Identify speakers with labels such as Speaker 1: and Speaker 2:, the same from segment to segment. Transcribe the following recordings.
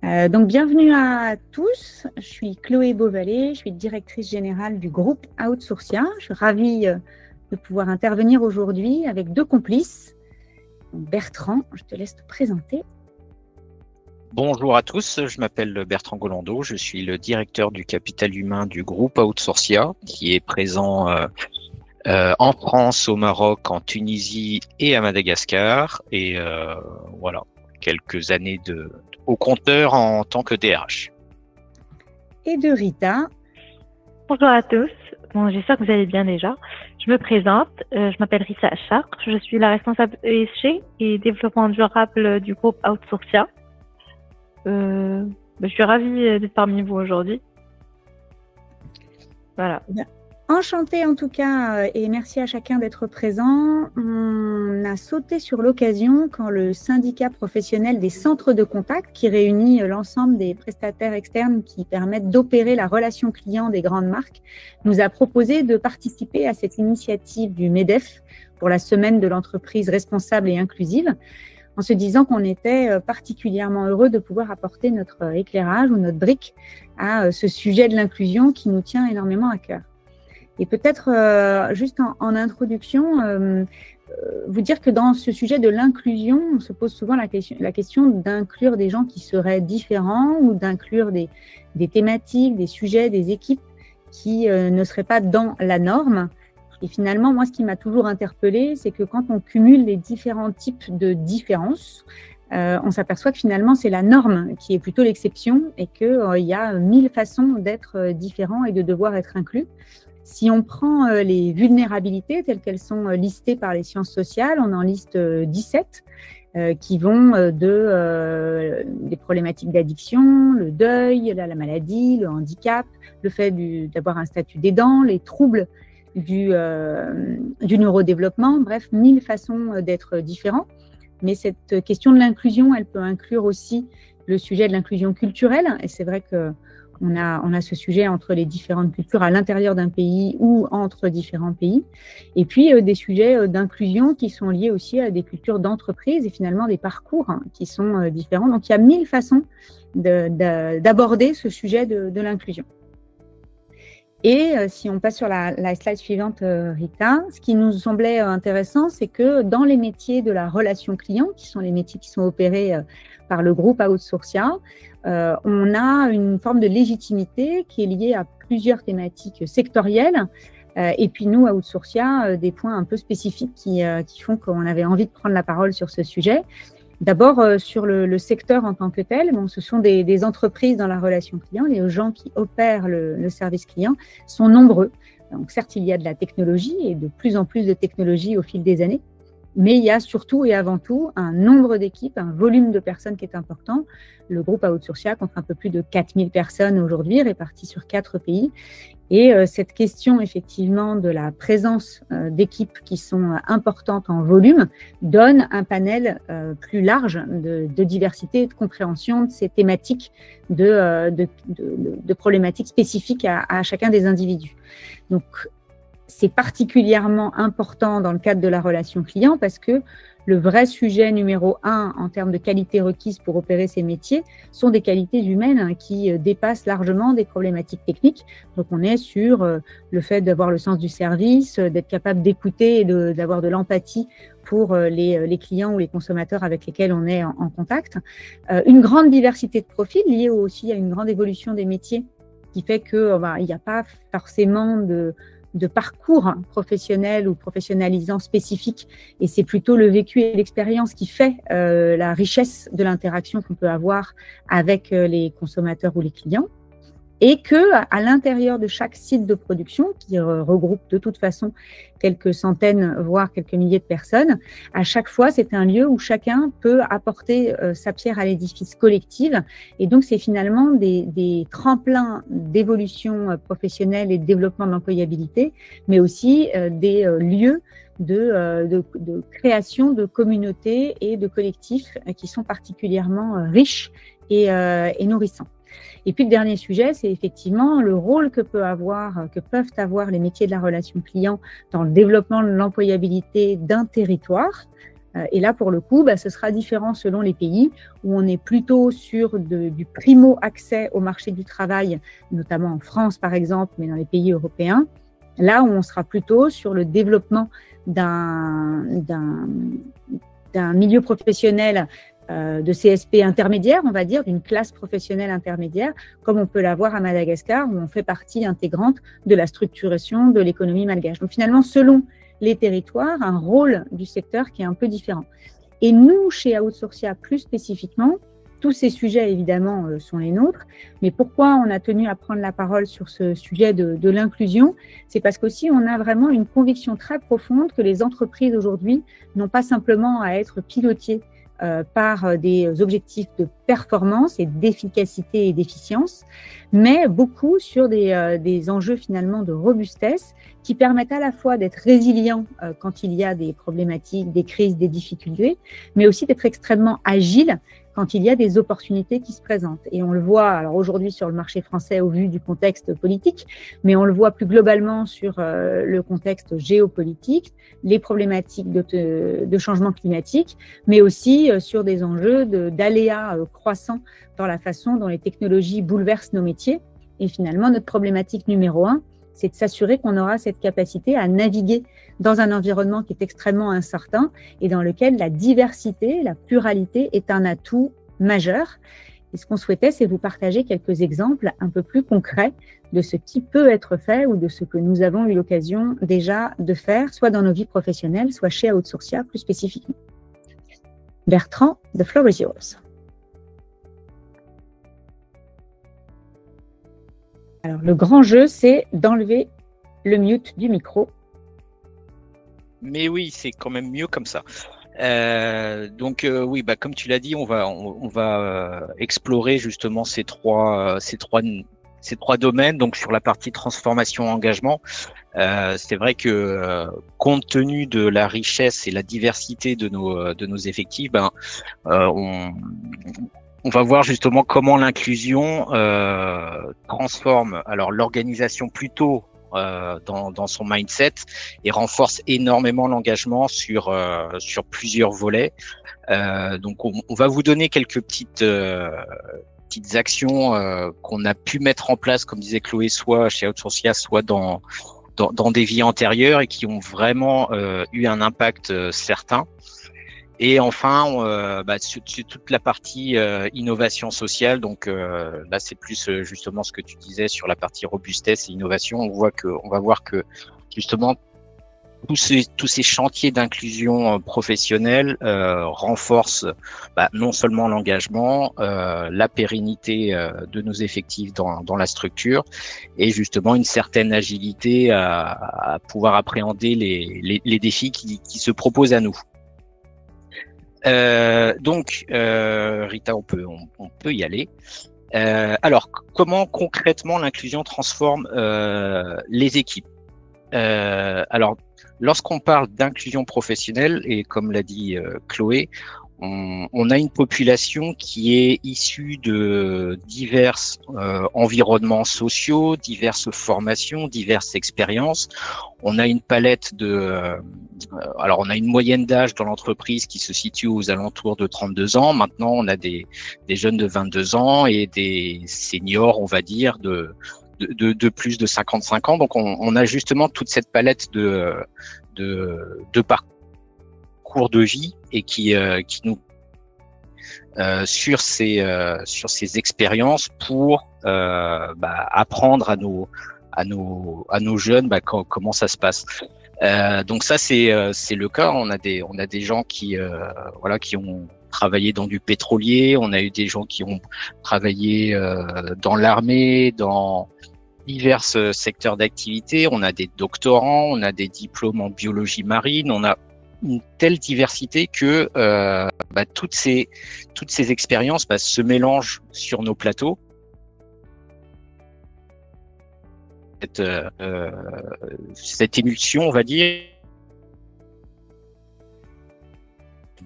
Speaker 1: Donc, bienvenue à tous. Je suis Chloé Beauvalet, je suis directrice générale du groupe Outsourcia. Je suis ravie de pouvoir intervenir aujourd'hui avec deux complices. Donc, Bertrand, je te laisse te présenter.
Speaker 2: Bonjour à tous, je m'appelle Bertrand Golando, je suis le directeur du capital humain du groupe Outsourcia, qui est présent en France, au Maroc, en Tunisie et à Madagascar. Et voilà, quelques années au compteur en tant que DRH.
Speaker 1: Et de Rita.
Speaker 3: Bonjour à tous. Bon, j'espère que vous allez bien déjà. Je me présente, je m'appelle Rita Achar, je suis la responsable ESG et développement durable du groupe Outsourcia. Je suis ravie d'être parmi vous aujourd'hui. Voilà.
Speaker 1: Enchantée en tout cas et merci à chacun d'être présent. On a sauté sur l'occasion quand le syndicat professionnel des centres de contact, qui réunit l'ensemble des prestataires externes qui permettent d'opérer la relation client des grandes marques, nous a proposé de participer à cette initiative du MEDEF pour la semaine de l'entreprise responsable et inclusive, en se disant qu'on était particulièrement heureux de pouvoir apporter notre éclairage ou notre brique à ce sujet de l'inclusion qui nous tient énormément à cœur. Et peut-être juste en introduction, vous dire que dans ce sujet de l'inclusion, on se pose souvent la question d'inclure des gens qui seraient différents ou d'inclure des thématiques, des sujets, des équipes qui ne seraient pas dans la norme. Et finalement, moi, ce qui m'a toujours interpellée, c'est que quand on cumule les différents types de différences, on s'aperçoit que finalement, c'est la norme qui est plutôt l'exception et qu'il y a 1000 façons d'être différent et de devoir être inclus. Si on prend les vulnérabilités telles qu'elles sont listées par les sciences sociales, on en liste 17 qui vont des problématiques d'addiction, le deuil, la maladie, le handicap, le fait d'avoir un statut d'aidant, les troubles du neurodéveloppement, bref, 1000 façons d'être différents. Mais cette question de l'inclusion, elle peut inclure aussi le sujet de l'inclusion culturelle. Et c'est vrai qu'on a ce sujet entre les différentes cultures à l'intérieur d'un pays ou entre différents pays. Et puis, des sujets d'inclusion qui sont liés aussi à des cultures d'entreprise et finalement des parcours qui sont différents. Donc, il y a 1000 façons d'aborder ce sujet de l'inclusion. Et si on passe sur la slide suivante, Rita, ce qui nous semblait intéressant, c'est que dans les métiers de la relation client, qui sont les métiers qui sont opérés par le groupe Outsourcia, on a une forme de légitimité qui est liée à plusieurs thématiques sectorielles. Et puis nous, à Outsourcia, des points un peu spécifiques qui font qu'on avait envie de prendre la parole sur ce sujet. D'abord, sur le secteur en tant que tel, ce sont des entreprises dans la relation client. Les gens qui opèrent le service client sont nombreux. Donc, certes, il y a de la technologie et de plus en plus de technologie au fil des années, mais il y a surtout et avant tout un nombre d'équipes, un volume de personnes qui est important. Le groupe Outsourcia compte un peu plus de 4000 personnes aujourd'hui, réparties sur 4 pays. Et cette question, effectivement, de la présence d'équipes qui sont importantes en volume donne un panel plus large de diversité et de compréhension de ces thématiques de problématiques spécifiques à chacun des individus. Donc, c'est particulièrement important dans le cadre de la relation client parce que le vrai sujet numéro 1 en termes de qualité requise pour opérer ces métiers sont des qualités humaines qui dépassent largement des problématiques techniques. Donc, on est sur le fait d'avoir le sens du service, d'être capable d'écouter et d'avoir de l'empathie pour les clients ou les consommateurs avec lesquels on est en contact. Une grande diversité de profils liée aussi à une grande évolution des métiers qui fait qu'il n'y a pas forcément de parcours professionnel ou professionnalisant spécifique, et c'est plutôt le vécu et l'expérience qui fait la richesse de l'interaction qu'on peut avoir avec les consommateurs ou les clients. Et qu'à l'intérieur de chaque site de production, qui regroupe de toute façon quelques centaines, voire quelques milliers de personnes, à chaque fois, c'est un lieu où chacun peut apporter sa pierre à l'édifice collectif. Et donc, c'est finalement des tremplins d'évolution professionnelle et de développement de l'employabilité, mais aussi des lieux de création de communautés et de collectifs qui sont particulièrement riches et nourrissants. Et puis le dernier sujet, c'est effectivement le rôle que peuvent avoir les métiers de la relation client dans le développement de l'employabilité d'un territoire. Et là, pour le coup, ce sera différent selon les pays, où on est plutôt sur du primo-accès au marché du travail, notamment en France, par exemple, mais dans les pays européens. Là où on sera plutôt sur le développement d'un milieu professionnel de CSP intermédiaire, on va dire, d'une classe professionnelle intermédiaire, comme on peut l'avoir à Madagascar, où on fait partie intégrante de la structuration de l'économie malgache. Donc finalement, selon les territoires, un rôle du secteur qui est un peu différent. Et nous, chez Outsourcia, plus spécifiquement, tous ces sujets, évidemment, sont les nôtres. Mais pourquoi on a tenu à prendre la parole sur ce sujet de l'inclusion? C'est parce qu'aussi, on a vraiment une conviction très profonde que les entreprises aujourd'hui n'ont pas simplement à être pilotées par des objectifs de performance et d'efficacité et d'efficience, mais beaucoup sur des enjeux finalement de robustesse qui permettent à la fois d'être résilients quand il y a des problématiques, des crises, des difficultés, mais aussi d'être extrêmement agiles quand il y a des opportunités qui se présentent. Et on le voit alors aujourd'hui sur le marché français au vu du contexte politique, mais on le voit plus globalement sur le contexte géopolitique, les problématiques de changement climatique, mais aussi sur des enjeux d'aléas croissants dans la façon dont les technologies bouleversent nos métiers. Et finalement, notre problématique numéro 1, c'est de s'assurer qu'on aura cette capacité à naviguer dans un environnement qui est extrêmement incertain et dans lequel la diversité, la pluralité est un atout majeur. Et ce qu'on souhaitait, c'est vous partager quelques exemples un peu plus concrets de ce qui peut être fait ou de ce que nous avons eu l'occasion déjà de faire, soit dans nos vies professionnelles, soit chez Outsourcia plus spécifiquement. Bertrand, the floor is yours. Alors, le grand jeu, c'est d'enlever le mute du micro.
Speaker 2: Mais oui, c'est quand même mieux comme ça. Oui, comme tu l'as dit, on va explorer justement ces trois domaines. Donc sur la partie transformation engagement, c'est vrai que compte tenu de la richesse et la diversité de nos effectifs, on va voir justement comment l'inclusion transforme alors l'organisation plutôt dans son mindset et renforce énormément l'engagement sur plusieurs volets. Donc on va vous donner quelques petites actions qu'on a pu mettre en place, comme disait Chloé, soit chez Outsourcia, soit dans des vies antérieures et qui ont vraiment eu un impact certain. Et enfin, sur toute la partie innovation sociale, donc là c'est plus justement ce que tu disais sur la partie robustesse et innovation. On va voir que justement tous ces chantiers d'inclusion professionnelle renforcent non seulement l'engagement, la pérennité de nos effectifs dans la structure et justement une certaine agilité à pouvoir appréhender les défis qui se proposent à nous. Rita, on peut y aller. Alors, comment concrètement l'inclusion transforme les équipes? Alors, lorsqu'on parle d'inclusion professionnelle, et comme l'a dit Chloé, on a une population qui est issue de divers environnements sociaux, diverses formations, diverses expériences. On a une palette alors on a une moyenne d'âge dans l'entreprise qui se situe aux alentours de 32 ans. Maintenant, on a des jeunes de 22 ans et des seniors, on va dire, de plus de 55 ans. Donc, on a justement toute cette palette de parcours de vie et qui nous sur ces expériences pour apprendre à nos jeunes comment ça se passe. Donc ça c'est le cas. On a des gens qui ont travaillé dans du pétrolier, on a eu des gens qui ont travaillé dans l'armée, dans divers secteurs d'activité, on a des doctorants, on a des diplômes en biologie marine, on a une telle diversité que toutes ces expériences se mélangent sur nos plateaux. Cette émulsion, on va dire,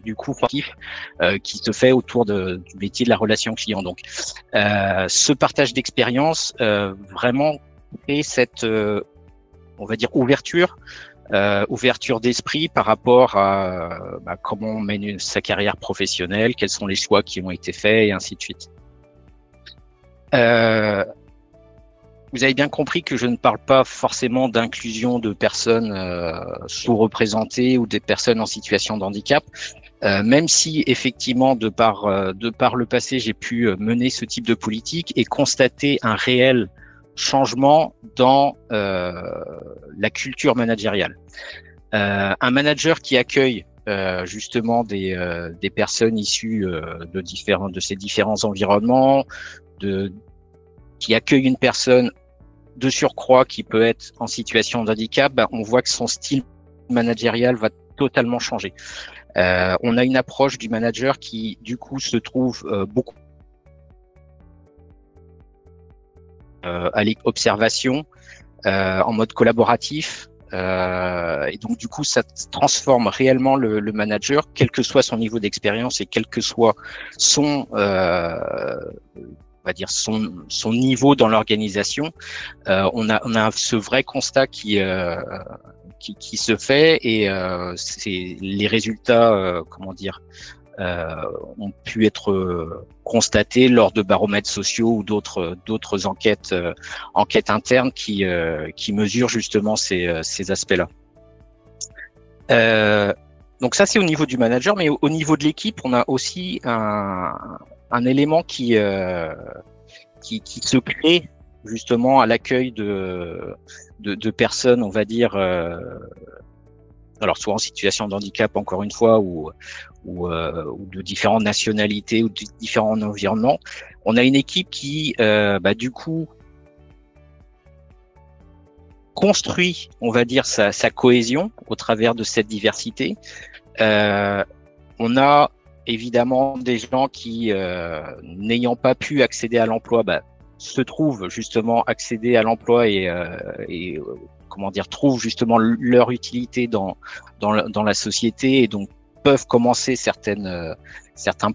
Speaker 2: du coup qui se fait autour du métier de la relation client. Donc, ce partage d'expérience vraiment crée cette, on va dire, ouverture ouverture d'esprit par rapport à comment on mène sa carrière professionnelle, quels sont les choix qui ont été faits et ainsi de suite. Vous avez bien compris que je ne parle pas forcément d'inclusion de personnes sous-représentées ou des personnes en situation de handicap, même si effectivement de par le passé j'ai pu mener ce type de politique et constater un réel changement dans la culture managériale. Un manager qui accueille justement des personnes issues de ces différents environnements, qui accueille une personne de surcroît qui peut être en situation de handicap, on voit que son style managérial va totalement changer. On a une approche du manager qui du coup se trouve beaucoup à l'observation, en mode collaboratif, et donc du coup ça transforme réellement le manager, quel que soit son niveau d'expérience et quel que soit son on va dire son niveau dans l'organisation. On a ce vrai constat qui se fait, et c'est les résultats ont pu être constatés lors de baromètres sociaux ou d'autres enquêtes internes qui mesurent justement ces aspects-là. Donc ça, c'est au niveau du manager, mais au niveau de l'équipe, on a aussi un élément qui se crée justement à l'accueil de personnes, on va dire, alors soit en situation de handicap encore une fois, ou de différentes nationalités ou de différents environnements. On a une équipe qui du coup construit, on va dire, sa cohésion au travers de cette diversité. On a évidemment des gens qui, n'ayant pas pu accéder à l'emploi, se trouvent justement accéder à l'emploi et trouvent justement leur utilité dans la société, et donc peuvent commencer certains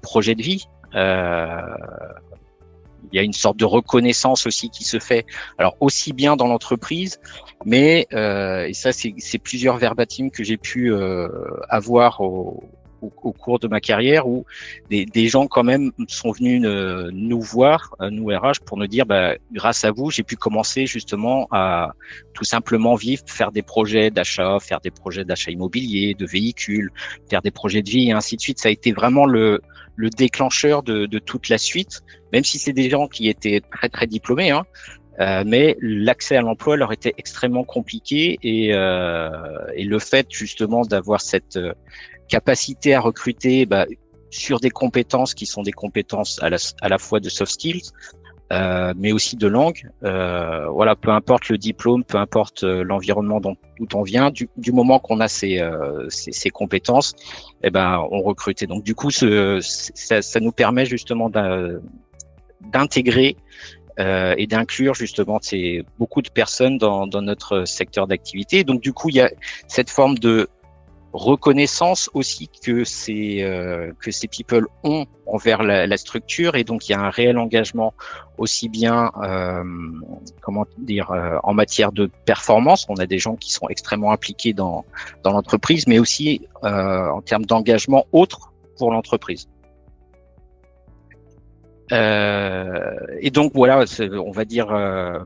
Speaker 2: projets de vie. Il y a une sorte de reconnaissance aussi qui se fait, alors aussi bien dans l'entreprise, mais et ça c'est plusieurs verbatims que j'ai pu avoir au cours de ma carrière, où des gens quand même sont venus nous voir, nous RH, pour nous dire grâce à vous, j'ai pu commencer justement à tout simplement faire des projets d'achat, immobilier, de véhicules, faire des projets de vie et ainsi de suite. Ça a été vraiment le déclencheur de toute la suite, même si c'est des gens qui étaient très très diplômés, mais l'accès à l'emploi leur était extrêmement compliqué, et le fait justement d'avoir cette capacité à recruter sur des compétences qui sont des compétences à la fois de soft skills, mais aussi de langue. Voilà, peu importe le diplôme, peu importe l'environnement d'où on vient, du moment qu'on a ces compétences, on recrute. Et donc du coup, ça nous permet justement d'intégrer et d'inclure justement beaucoup de personnes dans notre secteur d'activité. Donc du coup, il y a cette forme de reconnaissance aussi que ces people ont envers la structure, et donc il y a un réel engagement aussi bien en matière de performance. On a des gens qui sont extrêmement impliqués dans l'entreprise, mais aussi en termes d'engagement autre pour l'entreprise. Et donc voilà, on va dire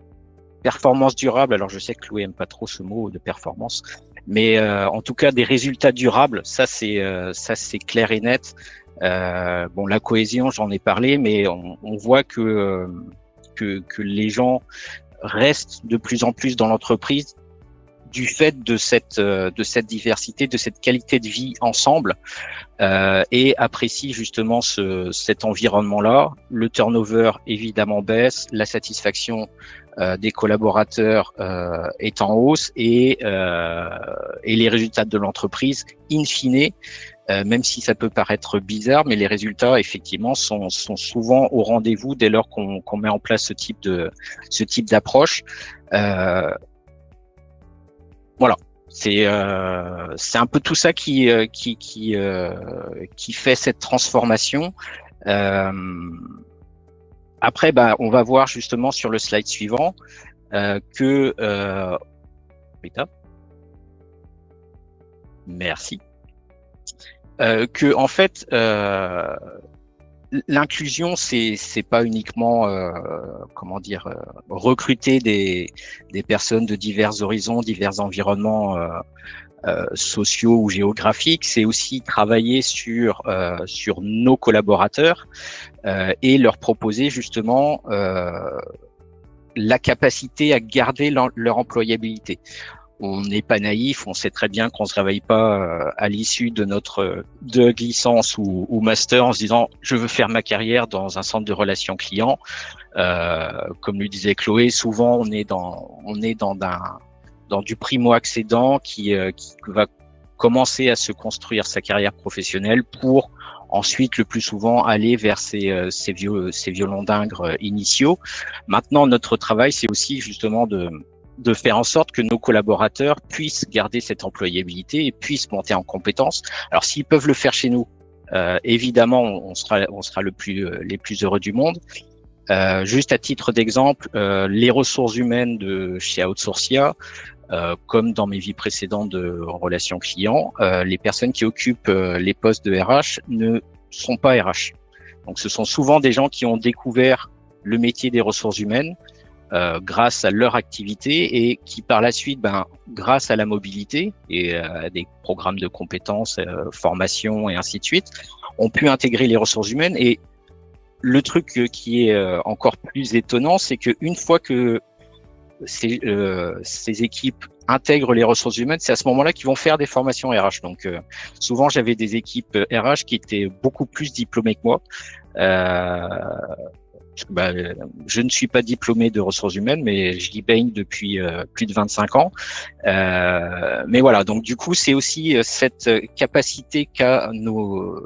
Speaker 2: performance durable. Alors je sais que Chloé aime pas trop ce mot de performance, mais en tout cas des résultats durables, ça c'est clair et net. La cohésion, j'en ai parlé, mais on voit que les gens restent de plus en plus dans l'entreprise du fait de cette diversité, de cette qualité de vie ensemble, et apprécient justement cet environnement-là. Le turnover évidemment baisse, la satisfaction des collaborateurs est en hausse, et les résultats de l'entreprise, in fine, même si ça peut paraître bizarre, mais les résultats effectivement sont souvent au rendez-vous dès lors qu'on met en place ce type d'approche. Voilà, c'est un peu tout ça qui fait cette transformation. Après, on va voir justement sur le slide suivant que Merci. Que en fait, l'inclusion, c'est pas uniquement recruter des personnes de divers horizons, divers environnements sociaux ou géographiques. C'est aussi travailler sur nos collaborateurs et leur proposer justement la capacité à garder leur employabilité. On n'est pas naïf, on sait très bien qu'on se réveille pas à l'issue de notre licence ou master en se disant je veux faire ma carrière dans un centre de relations clients. Comme lui disait Chloé, souvent on est dans du primo-accédant qui va commencer à se construire sa carrière professionnelle pour ensuite le plus souvent aller vers ces violons d'ingres initiaux. Maintenant, notre travail, c'est aussi justement de faire en sorte que nos collaborateurs puissent garder cette employabilité et puissent monter en compétences. Alors, s'ils peuvent le faire chez nous, évidemment, on sera les plus heureux du monde. Juste à titre d'exemple, les ressources humaines de chez Outsourcia, comme dans mes vies précédentes en relations clients, les personnes qui occupent les postes de RH ne sont pas RH. Donc, ce sont souvent des gens qui ont découvert le métier des ressources humaines grâce à leur activité et qui par la suite, grâce à la mobilité et à des programmes de compétences, formation et ainsi de suite, ont pu intégrer les ressources humaines. Et le truc qui est encore plus étonnant, c'est qu'une fois que ces équipes intègrent les ressources humaines, c'est à ce moment-là qu'ils vont faire des formations RH. Donc, souvent, j'avais des équipes RH qui étaient beaucoup plus diplômées que moi. Je ne suis pas diplômé de ressources humaines, mais j'y baigne depuis plus de 25 ans. Mais voilà, donc du coup, c'est aussi cette capacité qu'a nos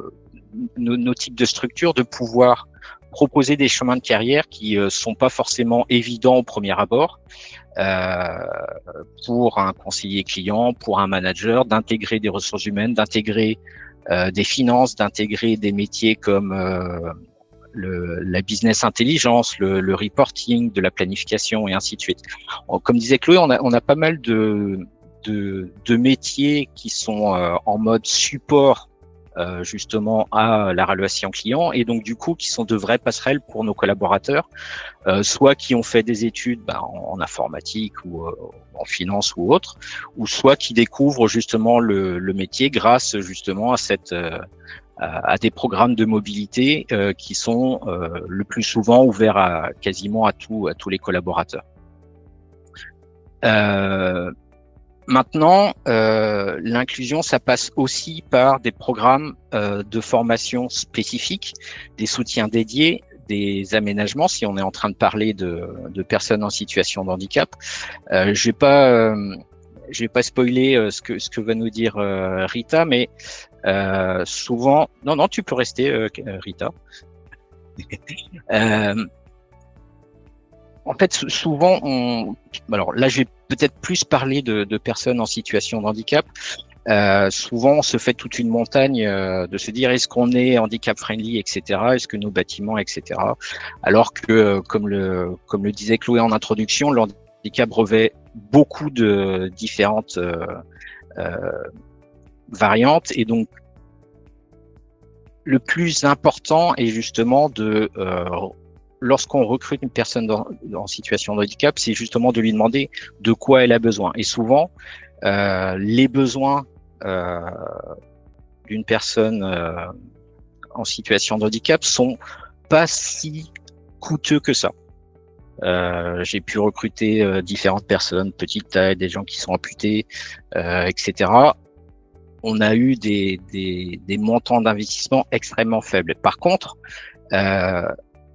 Speaker 2: types de structures de pouvoir proposer des chemins de carrière qui sont pas forcément évidents au premier abord pour un conseiller client, pour un manager, d'intégrer des ressources humaines, d'intégrer des finances, d'intégrer des métiers comme la business intelligence, le reporting, de la planification et ainsi de suite. Comme disait Chloé, on a pas mal de métiers qui sont en mode support justement à la relation client et donc du coup qui sont de vraies passerelles pour nos collaborateurs, soit qui ont fait des études en informatique ou en finance ou autre, ou soit qui découvrent justement le métier grâce justement à des programmes de mobilité qui sont le plus souvent ouverts quasiment à tous les collaborateurs. Maintenant, l'inclusion, ça passe aussi par des programmes de formation spécifiques, des soutiens dédiés, des aménagements, si on est en train de parler de personnes en situation de handicap. Je vais pas spoiler ce que va nous dire Rita, mais souvent, non, tu peux rester, Rita. En fait, souvent, alors là, je vais peut-être plus parler de personnes en situation de handicap. Souvent, on se fait toute une montagne de se dire est-ce qu'on est handicap friendly, etc. Est-ce que nos bâtiments, etc. Alors que, comme le disait Chloé en introduction, le handicap revêt beaucoup de différentes variantes et donc le plus important est justement lorsqu'on recrute une personne en situation de handicap, c'est justement de lui demander de quoi elle a besoin. Et souvent, les besoins d'une personne en situation de handicap sont pas si coûteux que ça. J'ai pu recruter différentes personnes, petite taille, des gens qui sont amputés, etc. On a eu des montants d'investissement extrêmement faibles. Par contre,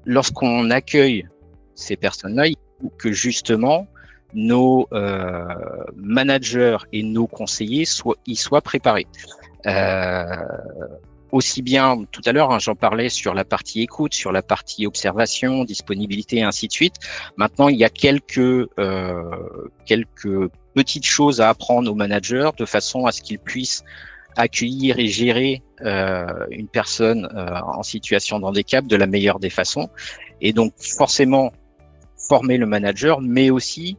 Speaker 2: lorsqu'on accueille ces personnes-là, il faut que justement nos managers et nos conseillers soient préparés. Aussi bien, tout à l'heure, j'en parlais sur la partie écoute, sur la partie observation, disponibilité et ainsi de suite. Maintenant, il y a quelques petites choses à apprendre aux managers de façon à ce qu'ils puissent accueillir et gérer une personne en situation de handicap de la meilleure des façons. Et donc, forcément, former le manager, mais aussi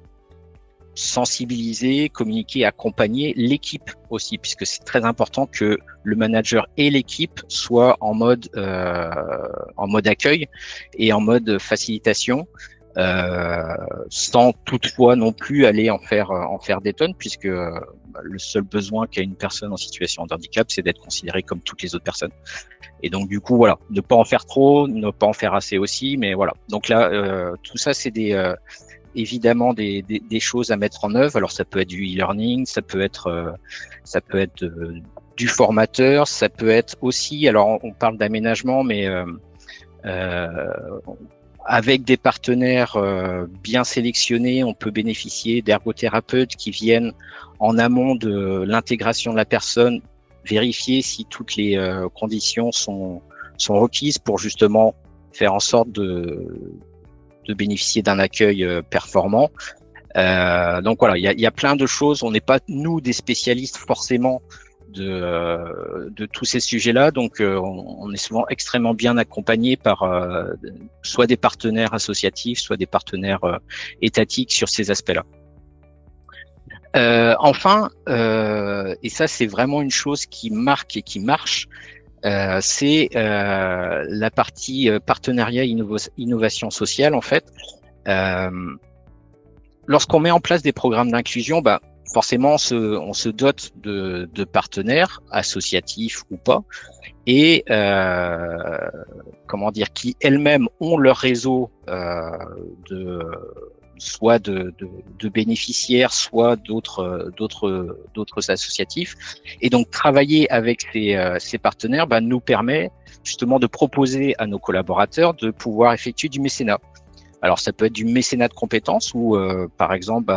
Speaker 2: sensibiliser, communiquer, accompagner l'équipe aussi, puisque c'est très important que le manager et l'équipe soient en mode accueil et en mode facilitation, sans toutefois non plus aller en faire des tonnes, puisque le seul besoin qu'a une personne en situation de handicap, c'est d'être considérée comme toutes les autres personnes. Et donc du coup, voilà, ne pas en faire trop, ne pas en faire assez aussi, mais voilà. Donc là, tout ça, c'est évidemment des choses à mettre en œuvre. Alors ça peut être du e-learning, ça peut être du formateur, ça peut être aussi, alors on parle d'aménagement, mais avec des partenaires bien sélectionnés, on peut bénéficier d'ergothérapeutes qui viennent en amont de l'intégration de la personne, vérifier si toutes les conditions sont requises pour justement faire en sorte de bénéficier d'un accueil performant. Donc voilà, il y a plein de choses. On n'est pas, nous, des spécialistes forcément de tous ces sujets-là. Donc, on est souvent extrêmement bien accompagné par soit des partenaires associatifs, soit des partenaires étatiques sur ces aspects-là. Enfin, et ça, c'est vraiment une chose qui marque et qui marche, c'est la partie partenariat innovation sociale, en fait. Lorsqu'on met en place des programmes d'inclusion, forcément, on se dote de partenaires, associatifs ou pas, et qui elles-mêmes ont leur réseau soit de bénéficiaires, soit d'autres associatifs. Et donc, travailler avec ces partenaires nous permet justement de proposer à nos collaborateurs de pouvoir effectuer du mécénat. Alors, ça peut être du mécénat de compétences où, par exemple,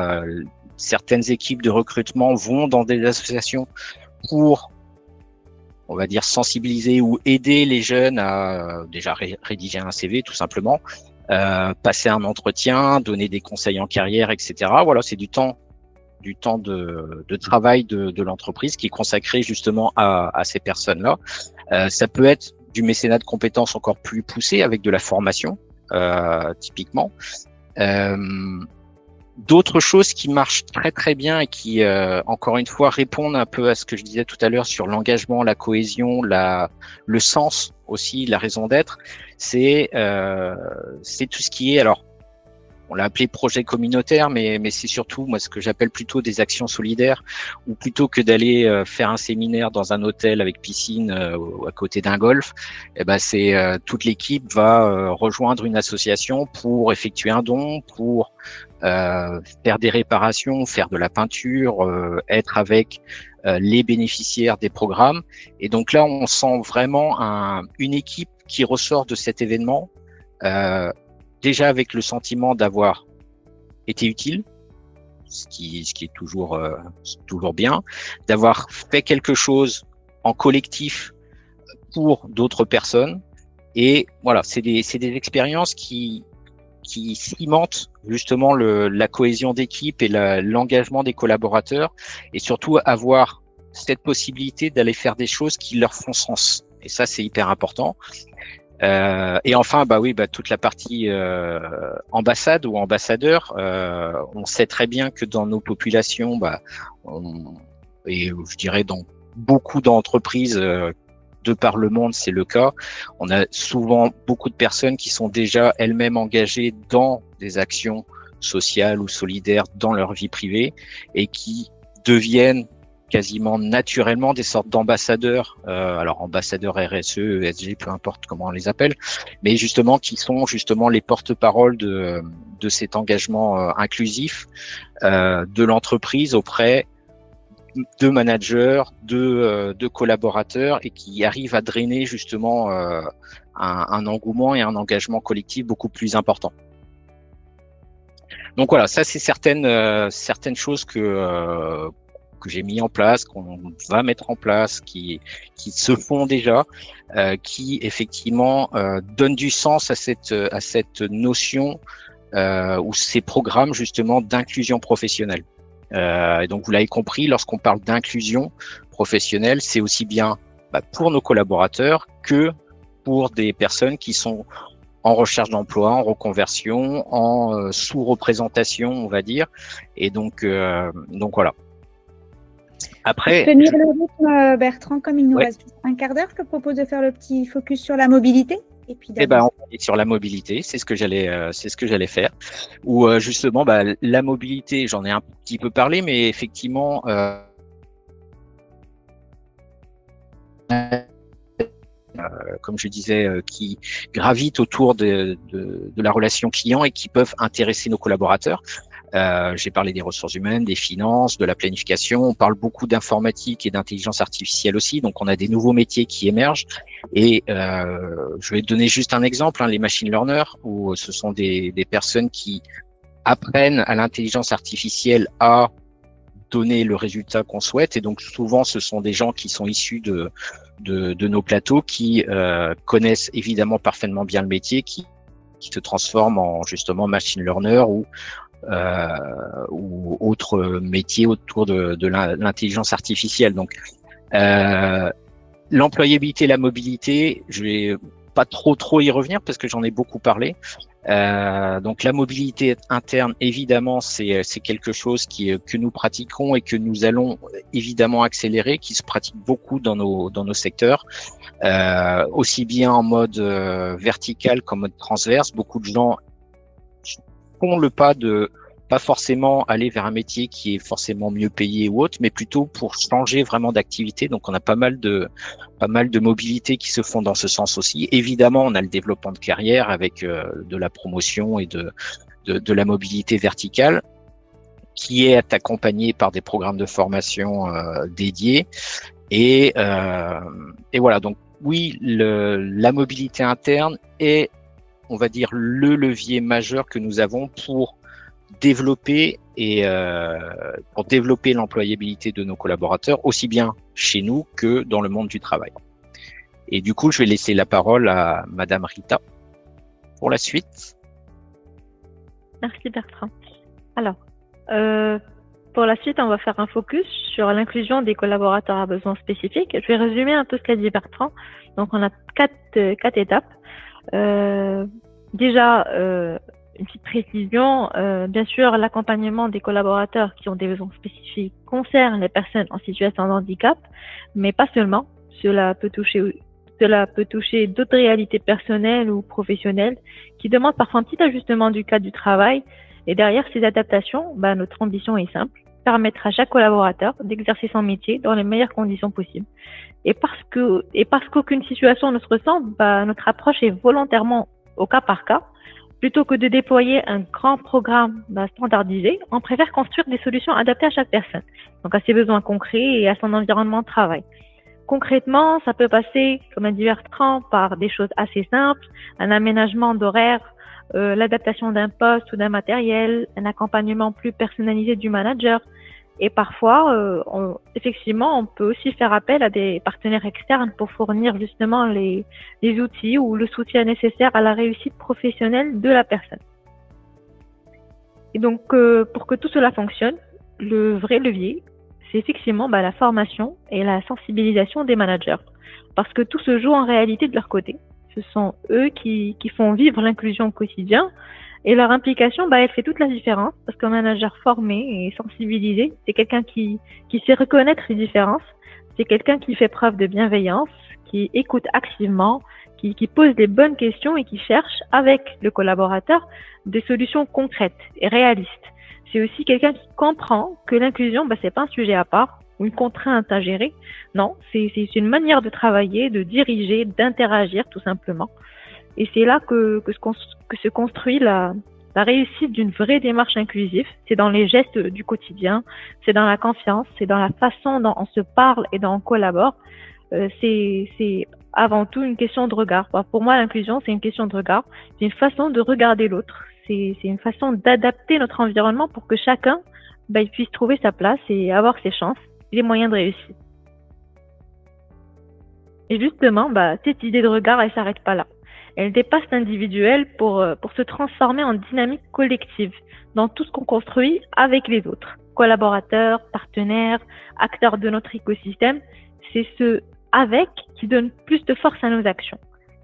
Speaker 2: certaines équipes de recrutement vont dans des associations pour, on va dire, sensibiliser ou aider les jeunes à déjà rédiger un CV, tout simplement, passer un entretien, donner des conseils en carrière, etc. Voilà, c'est du temps de travail de l'entreprise qui est consacré justement à ces personnes-là. Ça peut être du mécénat de compétences encore plus poussé avec de la formation, typiquement. D'autres choses qui marchent très très bien et qui, encore une fois, répondent un peu à ce que je disais tout à l'heure sur l'engagement, la cohésion, le sens aussi, la raison d'être, c'est tout ce qui est, alors on l'a appelé projet communautaire, mais c'est surtout moi ce que j'appelle plutôt des actions solidaires, où plutôt que d'aller faire un séminaire dans un hôtel avec piscine à côté d'un golf, c'est toute l'équipe va rejoindre une association pour effectuer un don, pour faire des réparations, faire de la peinture, être avec les bénéficiaires des programmes. Et donc là, on sent vraiment une équipe qui ressort de cet événement, déjà avec le sentiment d'avoir été utile, ce qui est toujours bien, d'avoir fait quelque chose en collectif pour d'autres personnes. Et voilà, c'est des expériences qui cimentent justement la cohésion d'équipe et l'engagement des collaborateurs, et surtout avoir cette possibilité d'aller faire des choses qui leur font sens. Et ça, c'est hyper important. Et enfin, toute la partie ambassade ou ambassadeur. On sait très bien que dans nos populations, et je dirais dans beaucoup d'entreprises de par le monde, c'est le cas. On a souvent beaucoup de personnes qui sont déjà elles-mêmes engagées dans des actions sociales ou solidaires dans leur vie privée et qui deviennent quasiment naturellement des sortes d'ambassadeurs, alors ambassadeurs RSE, ESG, peu importe comment on les appelle, mais justement qui sont justement les porte-paroles de cet engagement inclusif de l'entreprise auprès de managers, de collaborateurs, et qui arrivent à drainer justement un engouement et un engagement collectif beaucoup plus important. Donc voilà, ça c'est certaines choses que j'ai mis en place, qu'on va mettre en place, qui se font déjà, qui effectivement donnent du sens à cette notion ou ces programmes justement d'inclusion professionnelle. Et donc vous l'avez compris, lorsqu'on parle d'inclusion professionnelle, c'est aussi bien pour nos collaborateurs que pour des personnes qui sont en recherche d'emploi, en reconversion, en sous-représentation, on va dire. Et donc voilà. Après,
Speaker 1: pour tenir le rythme, Bertrand, comme il nous
Speaker 2: ouais.
Speaker 1: reste un quart d'heure, je te propose de faire le petit focus sur la mobilité. Et puis
Speaker 2: on va aller sur la mobilité, c'est ce que j'allais faire. Ou justement, la mobilité, j'en ai un petit peu parlé, mais effectivement, comme je disais, qui gravitent autour de la relation client et qui peuvent intéresser nos collaborateurs. J'ai parlé des ressources humaines, des finances, de la planification. On parle beaucoup d'informatique et d'intelligence artificielle aussi. Donc, on a des nouveaux métiers qui émergent. Et je vais te donner juste un exemple, les machine learners, où ce sont des personnes qui apprennent à l'intelligence artificielle à donner le résultat qu'on souhaite. Et donc, souvent, ce sont des gens qui sont issus de nos plateaux, qui connaissent évidemment parfaitement bien le métier, qui se transforment en justement machine learner ou autres métiers autour de l'intelligence artificielle. Donc, l'employabilité, la mobilité, je vais pas trop y revenir parce que j'en ai beaucoup parlé. Donc, la mobilité interne, évidemment, c'est quelque chose que nous pratiquons et que nous allons évidemment accélérer, qui se pratique beaucoup dans nos secteurs, aussi bien en mode vertical qu'en mode transverse. Beaucoup de gens font le pas de pas forcément aller vers un métier qui est forcément mieux payé ou autre, mais plutôt pour changer vraiment d'activité. Donc, on a pas mal de mobilités qui se font dans ce sens aussi. Évidemment, on a le développement de carrière avec de la promotion et de la mobilité verticale qui est accompagnée par des programmes de formation dédiés. Et voilà. Donc, oui, la mobilité interne est, on va dire, le levier majeur que nous avons pour développer l'employabilité de nos collaborateurs, aussi bien chez nous que dans le monde du travail. Et du coup, je vais laisser la parole à Madame Rita pour la suite.
Speaker 3: Merci Bertrand. Alors, pour la suite, on va faire un focus sur l'inclusion des collaborateurs à besoins spécifiques. Je vais résumer un peu ce qu'a dit Bertrand. Donc, on a quatre étapes. Déjà, une petite précision, bien sûr, l'accompagnement des collaborateurs qui ont des besoins spécifiques concerne les personnes en situation de handicap, mais pas seulement. Cela peut toucher d'autres réalités personnelles ou professionnelles qui demandent parfois un petit ajustement du cadre du travail. Et derrière ces adaptations, notre ambition est simple, permettre à chaque collaborateur d'exercer son métier dans les meilleures conditions possibles. Et parce qu'aucune situation ne se ressemble, notre approche est volontairement au cas par cas. Plutôt que de déployer un grand programme standardisé, on préfère construire des solutions adaptées à chaque personne, donc à ses besoins concrets et à son environnement de travail. Concrètement, ça peut passer, comme a dit Bertrand, par des choses assez simples, un aménagement d'horaire, l'adaptation d'un poste ou d'un matériel, un accompagnement plus personnalisé du manager. Et parfois, effectivement, on peut aussi faire appel à des partenaires externes pour fournir justement les outils ou le soutien nécessaire à la réussite professionnelle de la personne. Et donc, pour que tout cela fonctionne, le vrai levier, c'est effectivement la formation et la sensibilisation des managers. Parce que tout se joue en réalité de leur côté. Ce sont eux qui font vivre l'inclusion au quotidien. Et leur implication, elle fait toute la différence parce qu'un manager formé et sensibilisé, c'est quelqu'un qui sait reconnaître les différences, c'est quelqu'un qui fait preuve de bienveillance, qui écoute activement, qui pose les bonnes questions et qui cherche avec le collaborateur des solutions concrètes et réalistes. C'est aussi quelqu'un qui comprend que l'inclusion, c'est pas un sujet à part ou une contrainte à gérer. Non, c'est une manière de travailler, de diriger, d'interagir tout simplement. Et c'est là que se construit la réussite d'une vraie démarche inclusive. C'est dans les gestes du quotidien, c'est dans la confiance, c'est dans la façon dont on se parle et dont on collabore. C'est avant tout une question de regard. Pour moi, l'inclusion, c'est une question de regard. C'est une façon de regarder l'autre. C'est une façon d'adapter notre environnement pour que chacun il puisse trouver sa place et avoir ses chances et les moyens de réussir. Et justement, cette idée de regard, elle s'arrête pas là. Elle dépasse l'individuel pour se transformer en dynamique collective dans tout ce qu'on construit avec les autres. Collaborateurs, partenaires, acteurs de notre écosystème, c'est ce « avec » qui donne plus de force à nos actions.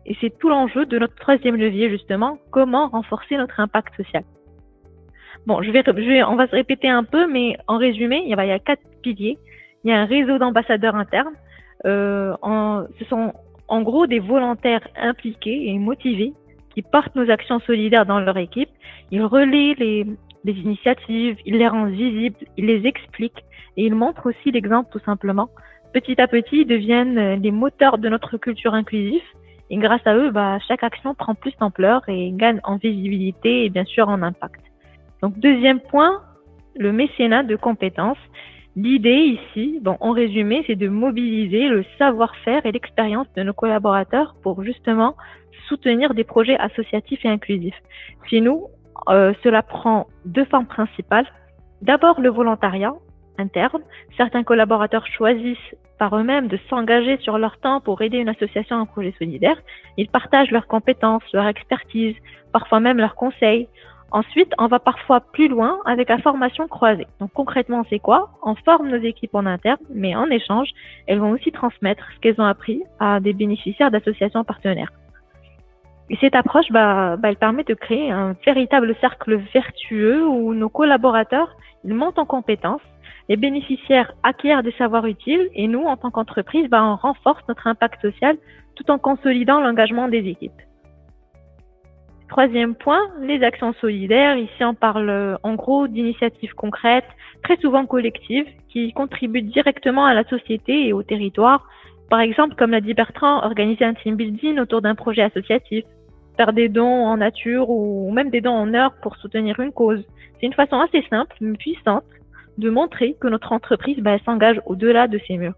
Speaker 3: Et c'est tout l'enjeu de notre troisième levier, justement, comment renforcer notre impact social. Bon, on va se répéter un peu, mais en résumé, il y a 4 piliers. Il y a un réseau d'ambassadeurs internes. Ce sont en gros des volontaires impliqués et motivés qui portent nos actions solidaires dans leur équipe. Ils relaient les initiatives, ils les rendent visibles, ils les expliquent et ils montrent aussi l'exemple tout simplement. Petit à petit, ils deviennent les moteurs de notre culture inclusive et grâce à eux, chaque action prend plus d'ampleur et gagne en visibilité et bien sûr en impact. Donc deuxième point, le mécénat de compétences. L'idée ici, en résumé, c'est de mobiliser le savoir-faire et l'expérience de nos collaborateurs pour justement soutenir des projets associatifs et inclusifs. Chez nous, cela prend 2 formes principales. D'abord, le volontariat interne. Certains collaborateurs choisissent par eux-mêmes de s'engager sur leur temps pour aider une association à un projet solidaire. Ils partagent leurs compétences, leur expertise, parfois même leurs conseils. Ensuite, on va parfois plus loin avec la formation croisée. Donc concrètement, c'est quoi? On forme nos équipes en interne, mais en échange, elles vont aussi transmettre ce qu'elles ont appris à des bénéficiaires d'associations partenaires. Et cette approche, elle permet de créer un véritable cercle vertueux où nos collaborateurs, ils montent en compétences, les bénéficiaires acquièrent des savoirs utiles et nous, en tant qu'entreprise, on renforce notre impact social tout en consolidant l'engagement des équipes. Troisième point, les actions solidaires. Ici, on parle en gros d'initiatives concrètes, très souvent collectives, qui contribuent directement à la société et au territoire. Par exemple, comme l'a dit Bertrand, organiser un team building autour d'un projet associatif, faire des dons en nature ou même des dons en heures pour soutenir une cause. C'est une façon assez simple mais puissante de montrer que notre entreprise s'engage au-delà de ses murs.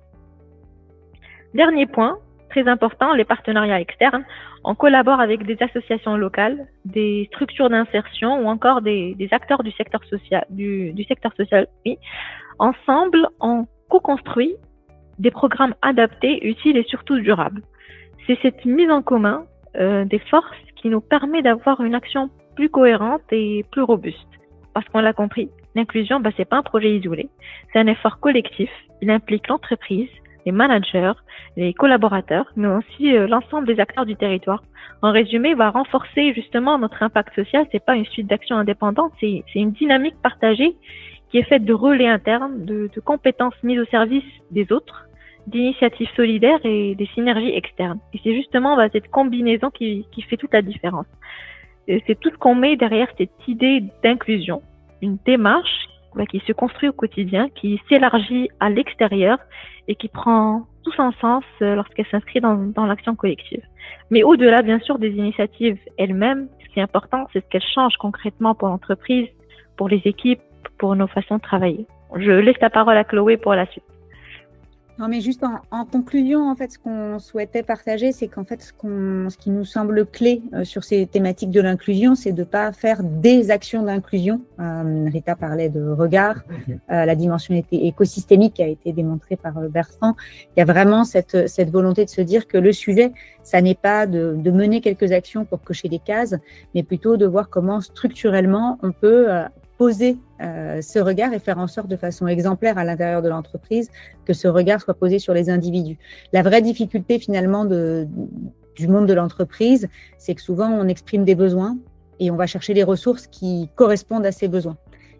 Speaker 3: Dernier point, très important, les partenariats externes. On collabore avec des associations locales, des structures d'insertion ou encore des acteurs du secteur social. Oui. Ensemble, on co-construit des programmes adaptés, utiles et surtout durables. C'est cette mise en commun des forces qui nous permet d'avoir une action plus cohérente et plus robuste. Parce qu'on l'a compris, l'inclusion, c'est pas un projet isolé, c'est un effort collectif. Il implique l'entreprise, les managers, les collaborateurs, mais aussi l'ensemble des acteurs du territoire. En résumé, renforcer justement notre impact social, c'est pas une suite d'actions indépendantes, c'est une dynamique partagée qui est faite de relais internes, de compétences mises au service des autres, d'initiatives solidaires et des synergies externes. Et c'est justement cette combinaison qui fait toute la différence. Et c'est tout ce qu'on met derrière cette idée d'inclusion, une démarche qui se construit au quotidien, qui s'élargit à l'extérieur et qui prend tout son sens lorsqu'elle s'inscrit dans l'action collective. Mais au-delà, bien sûr, des initiatives elles-mêmes, ce qui est important, c'est ce qu'elles changent concrètement pour l'entreprise, pour les équipes, pour nos façons de travailler. Je laisse la parole à Chloé pour la suite.
Speaker 1: Non, mais juste en conclusion, en fait, ce qu'on souhaitait partager, c'est qu'en fait, ce qui nous semble clé sur ces thématiques de l'inclusion, c'est de ne pas faire des actions d'inclusion. Rita parlait de regard, la dimension écosystémique qui a été démontrée par Bertrand. Il y a vraiment cette volonté de se dire que le sujet, ça n'est pas de mener quelques actions pour cocher des cases, mais plutôt de voir comment structurellement on peut poser ce regard et faire en sorte de façon exemplaire à l'intérieur de l'entreprise que ce regard soit posé sur les individus. La vraie difficulté finalement du monde de l'entreprise, c'est que souvent on exprime des besoins et on va chercher les ressources qui correspondent à ces besoins.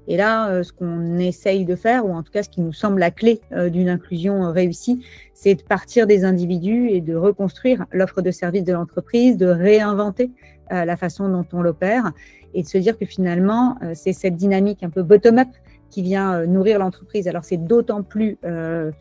Speaker 1: Et là, ce qu'on essaye de faire, ou en tout cas ce qui nous semble la clé d'une inclusion réussie, c'est de partir des individus et de reconstruire l'offre de services de l'entreprise, de réinventer la façon dont on l'opère et de se dire que finalement, c'est cette dynamique un peu bottom-up qui vient nourrir l'entreprise. Alors, c'est d'autant plus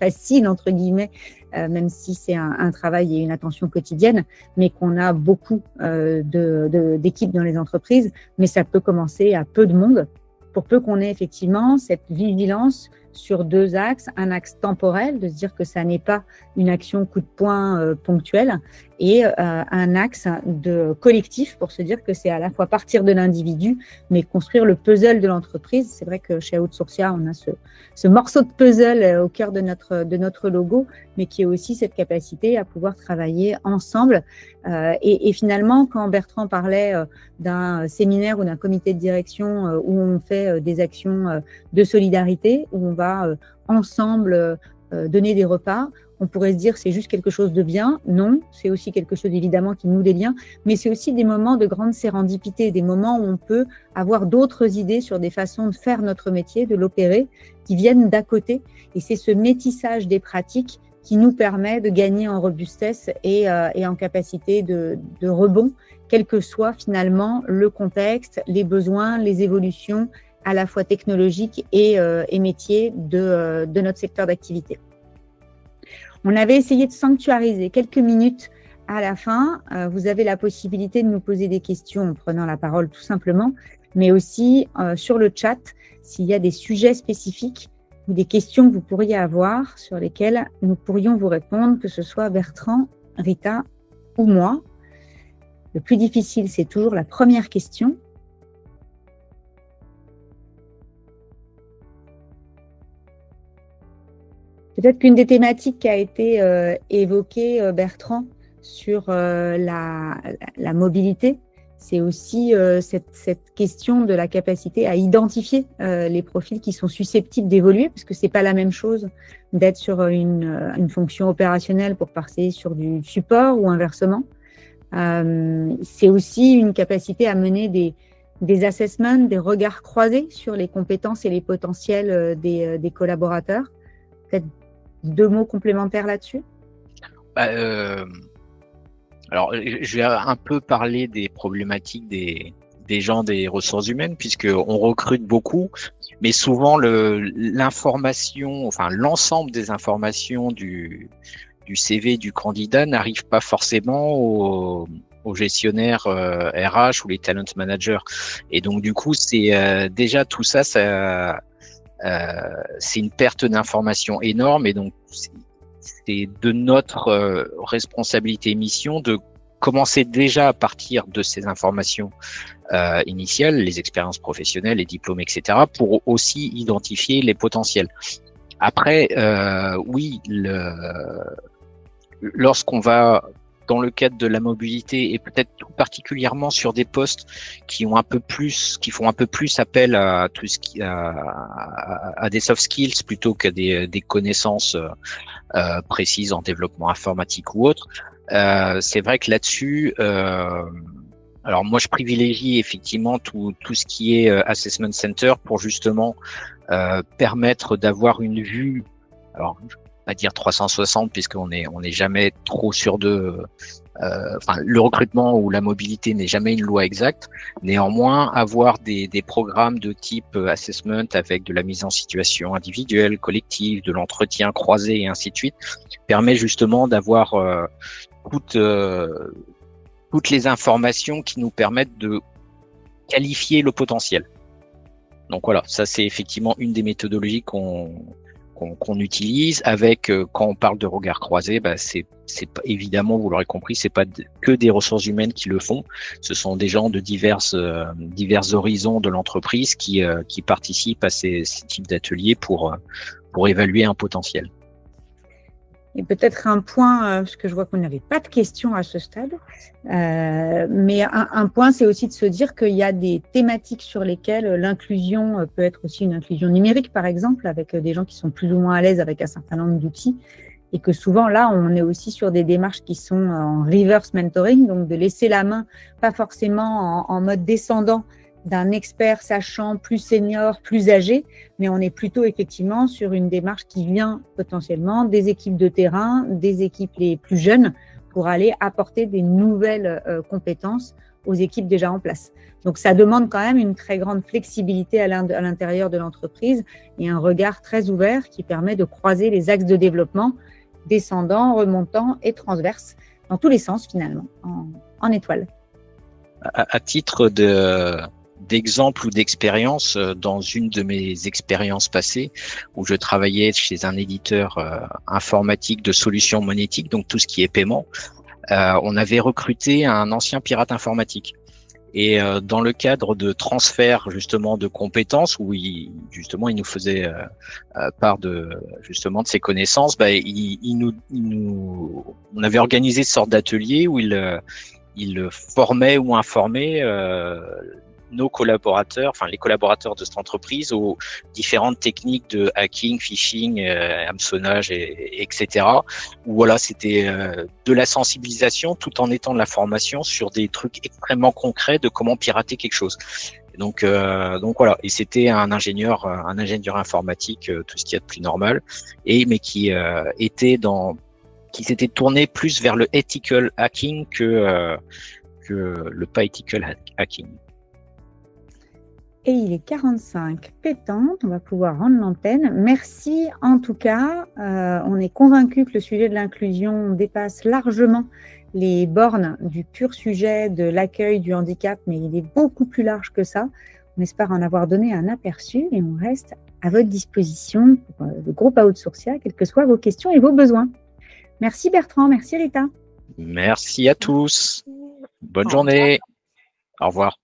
Speaker 1: facile, entre guillemets, même si c'est un travail et une attention quotidienne, mais qu'on a beaucoup d'équipes dans les entreprises, mais ça peut commencer à peu de monde, pour peu qu'on ait effectivement cette vigilance sur 2 axes, un axe temporel, de se dire que ça n'est pas une action coup de poing ponctuelle, et un axe de collectif pour se dire que c'est à la fois partir de l'individu, mais construire le puzzle de l'entreprise. C'est vrai que chez Outsourcia, on a ce morceau de puzzle au cœur de notre logo, mais qui est aussi cette capacité à pouvoir travailler ensemble. Et finalement, quand Bertrand parlait d'un séminaire ou d'un comité de direction où on fait des actions de solidarité, où on va ensemble donner des repas, On pourrait se dire c'est juste quelque chose de bien. Non, c'est aussi quelque chose évidemment qui noue des liens, mais c'est aussi des moments de grande sérendipité, des moments où on peut avoir d'autres idées sur des façons de faire notre métier, de l'opérer, qui viennent d'à côté. Et c'est ce métissage des pratiques qui nous permet de gagner en robustesse et en capacité de rebond, quel que soit finalement le contexte, les besoins, les évolutions à la fois technologiques et métiers de notre secteur d'activité. On avait essayé de sanctuariser quelques minutes à la fin. Vous avez la possibilité de nous poser des questions en prenant la parole tout simplement, mais aussi sur le chat, s'il y a des sujets spécifiques ou des questions que vous pourriez avoir sur lesquelles nous pourrions vous répondre, que ce soit Bertrand, Rita ou moi. Le plus difficile, c'est toujours la première question. Peut-être qu'une des thématiques qui a été évoquée, Bertrand, sur la mobilité, c'est aussi cette question de la capacité à identifier les profils qui sont susceptibles d'évoluer, parce que ce n'est pas la même chose d'être sur une fonction opérationnelle pour passer sur du support ou inversement. C'est aussi une capacité à mener des assessments, des regards croisés sur les compétences et les potentiels des collaborateurs. Peut-être 2 mots complémentaires là-dessus?
Speaker 2: Alors, je vais un peu parler des problématiques des gens des ressources humaines, puisqu'on recrute beaucoup, mais souvent l'information, enfin l'ensemble des informations du CV du candidat n'arrive pas forcément aux gestionnaires RH ou les talent managers. Et donc, du coup, c'est déjà tout ça, c'est une perte d'information énorme. Et donc, c'est de notre responsabilité et mission de commencer déjà à partir de ces informations initiales, les expériences professionnelles, les diplômes, etc., pour aussi identifier les potentiels. Après, oui, lorsqu'on va dans le cadre de la mobilité et peut-être tout particulièrement sur des postes qui font un peu plus appel à tout ce qui à des soft skills plutôt qu'à des connaissances précises en développement informatique ou autre. C'est vrai que là-dessus, alors moi je privilégie effectivement tout ce qui est assessment center pour justement permettre d'avoir une vue, alors on va dire 360 puisqu'on est jamais trop sûr de enfin le recrutement ou la mobilité n'est jamais une loi exacte. Néanmoins, avoir des programmes de type assessment avec de la mise en situation individuelle, collective, de l'entretien croisé et ainsi de suite permet justement d'avoir toutes les informations qui nous permettent de qualifier le potentiel. Donc voilà, ça c'est effectivement une des méthodologies qu'on utilise avec quand on parle de regard croisé, c'est évidemment, vous l'aurez compris, c'est pas que des ressources humaines qui le font, ce sont des gens de divers horizons de l'entreprise qui participent à ces types d'ateliers pour évaluer un potentiel.
Speaker 1: Et peut-être un point, parce que je vois qu'on n'avait pas de questions à ce stade, mais un point, c'est aussi de se dire qu'il y a des thématiques sur lesquelles l'inclusion peut être aussi une inclusion numérique, par exemple, avec des gens qui sont plus ou moins à l'aise avec un certain nombre d'outils, et que souvent, là, on est aussi sur des démarches qui sont en reverse mentoring, donc de laisser la main, pas forcément en mode descendant, d'un expert sachant plus senior, plus âgé, mais on est plutôt effectivement sur une démarche qui vient potentiellement des équipes de terrain, des équipes les plus jeunes, pour aller apporter des nouvelles compétences aux équipes déjà en place. Donc ça demande quand même une très grande flexibilité à l'intérieur de l'entreprise et un regard très ouvert qui permet de croiser les axes de développement descendant, remontant et transverse, dans tous les sens finalement, en étoile.
Speaker 2: À titre d'exemple ou d'expérience, dans une de mes expériences passées où je travaillais chez un éditeur informatique de solutions monétiques, donc tout ce qui est paiement, on avait recruté un ancien pirate informatique. Et dans le cadre de transfert justement de compétences où il nous faisait part de ses connaissances, on avait organisé ce sorte d'atelier où il formait ou informait nos collaborateurs, enfin les collaborateurs de cette entreprise aux différentes techniques de hacking, phishing, hameçonnage, etc. Où voilà, c'était de la sensibilisation tout en étant de la formation sur des trucs extrêmement concrets de comment pirater quelque chose. Donc voilà, et c'était un ingénieur informatique, tout ce qu'il y a de plus normal, mais qui s'était tourné plus vers le ethical hacking que le pas ethical hacking.
Speaker 1: Et il est 45 pétante, on va pouvoir rendre l'antenne. Merci en tout cas, on est convaincu que le sujet de l'inclusion dépasse largement les bornes du pur sujet de l'accueil du handicap, mais il est beaucoup plus large que ça. On espère en avoir donné un aperçu et on reste à votre disposition pour le groupe Outsourcia, quelles que soient vos questions et vos besoins. Merci Bertrand, merci Rita.
Speaker 2: Merci à tous. Bonne journée. Au revoir.